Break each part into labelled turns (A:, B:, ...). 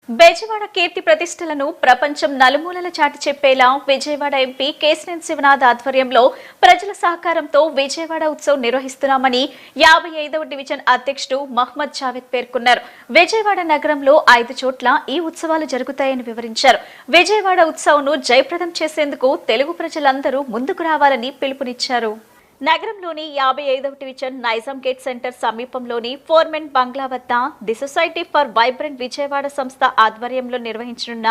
A: బెజవాడ కీర్తి ప్రతిష్టలను ప్రపంచం నలుమూలల చాటి చెప్పేలా విజయవాడ ఎంపీ కేశినేని శివనాథ్ ఆధ్వర్యంలో ప్రజల సహకారంతో విజయవాడ ఉత్సవ్ నిర్వహిస్తున్నామని 55వ డివిజన్ అధ్యక్షుడు మహమ్మద్ జావేద్ పేర్కొన్నారు. విజయవాడ నగరంలో 5 చోట్ల ఈ ఉత్సవాలు జరుగుతాయని వివరించారు. విజయవాడ ఉత్సవ్ను జయప్రదం చేసేందుకు తెలుగు ప్రజలందరూ ముందుకు రావాలని పిలుపునిచ్చారు. నగరంలోని 55వ డివిజన్ నైజాం గేట్ సెంటర్ సమీపంలోని ఫోర్మెన్ బంగ్లా వద్ద the society for vibrant Vijayawada సంస్థ ఆధ్వర్యంలో నిర్వహించనున్న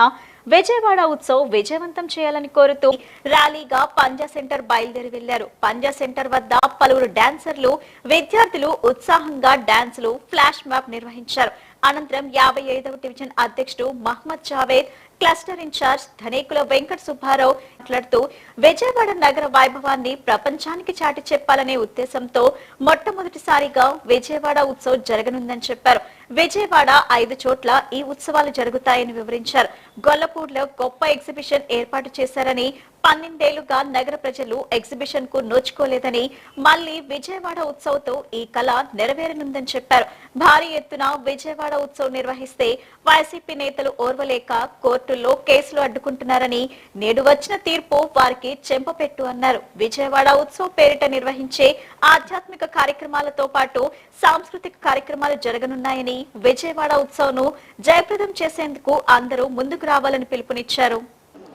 A: విజయవాడ ఉత్సవ్ విజయవంతం చేయాలని కోరుతూ ర్యాలీగా పంజా సెంటర్ బయలుదేరి వెళ్లారు. పంజా సెంటర్ వద్ద పలువురు డాన్సర్లు, విద్యార్థులు ఉత్సాహంగా డాన్సులు, ఫ్లాష్ మ్యాప్ నిర్వహించారు. అనంతరం 55వ డివిజన్ అధ్యక్షుడు మహమ్మద్ జావేద్, క్లస్టర్ ఇన్ఛార్జ్ ధనేకుల వెంకట సుబ్బారావు మాట్లాడుతూ విజయవాడ నగర వైభవాన్ని ప్రపంచానికి చాటి చెప్పాలనే ఉద్దేశంతో మొట్టమొదటిసారిగా విజయవాడ ఉత్సవ్ జరగనుందని చెప్పారు. విజయవాడ 5 చోట్ల ఈ ఉత్సవాలు జరుగుతాయని వివరించారు. గొల్లపూడిలో గొప్ప ఎగ్జిబిషన్ ఏర్పాటు చేశారని, 12 ఏళ్లుగా నగర ప్రజలు ఎగ్జిబిషన్ కు నోచుకోలేదని, మళ్లీ విజయవాడ ఉత్సవ్తో ఈ కళ నెరవేరనుందని చెప్పారు. భారీ ఎత్తున విజయవాడ ఉత్సవ్ నిర్వహిస్తే వైసీపీ నేతలు ఓర్వలేక కోర్టుల్లో కేసులు అడ్డుకుంటున్నారని, నేడు వచ్చిన తీర్పు వారికి చెంపపెట్టు అన్నారు. విజయవాడ ఉత్సవ్ పేరిట నిర్వహించే ఆధ్యాత్మిక కార్యక్రమాలతో పాటు సాంస్కృతిక కార్యక్రమాలు జరగనున్నాయని, విజయవాడ ఉత్సవ్ను జయప్రదం చేసేందుకు అందరూ ముందుకు రావాలని పిలుపునిచ్చారు.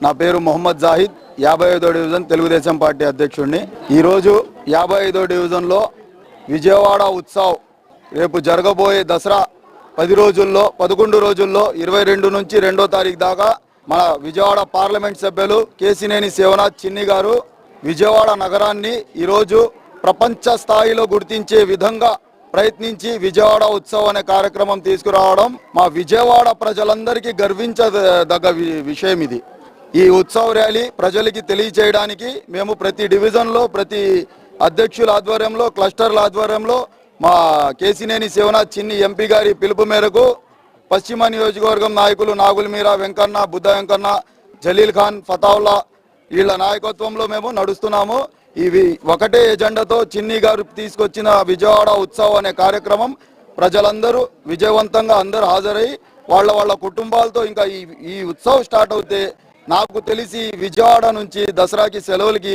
B: నా పేరు మొహమ్మద్ జాహిద్, 55వ డివిజన్ తెలుగుదేశం పార్టీ అధ్యక్షుడిని. ఈరోజు 55వ డివిజన్లో విజయవాడ ఉత్సవ్ రేపు జరగబోయే దసరా 10 రోజుల్లో 11 రోజుల్లో 22 నుంచి 2వ తారీఖు దాకా మన విజయవాడ పార్లమెంట్ సభ్యులు కేశినేని శివనాథ్ చిన్ని గారు విజయవాడ నగరాన్ని ఈరోజు ప్రపంచ స్థాయిలో గుర్తించే విధంగా ప్రయత్నించి విజయవాడ ఉత్సవ్ అనే కార్యక్రమం తీసుకురావడం మా విజయవాడ ప్రజలందరికీ గర్వించదగ్గ విషయం ఇది. ఈ ఉత్సవ్ ర్యాలీ ప్రజలకి తెలియచేయడానికి మేము ప్రతి డివిజన్లో, ప్రతి అధ్యక్షుల ఆధ్వర్యంలో, క్లస్టర్ల ఆధ్వర్యంలో మా కేశినేని శివనాథ్ చిన్ని ఎంపీ గారి పిలుపు మేరకు పశ్చిమ నియోజకవర్గం నాయకులు నాగుల మీరా, వెంకన్న, బుద్ధ వెంకన్న, జలీల్ ఖాన్, ఫతావుల్లా వీళ్ళ నాయకత్వంలో మేము నడుస్తున్నాము. ఇవి ఒకటే ఎజెండాతో చిన్ని గారు తీసుకొచ్చిన విజయవాడ ఉత్సవ్ అనే కార్యక్రమం ప్రజలందరూ విజయవంతంగా అందరూ హాజరై వాళ్ళ కుటుంబాలతో ఇంకా ఈ ఉత్సవ్ స్టార్ట్ అవుతే నాకు తెలిసి విజయవాడ నుంచి దసరాకి సెలవులకి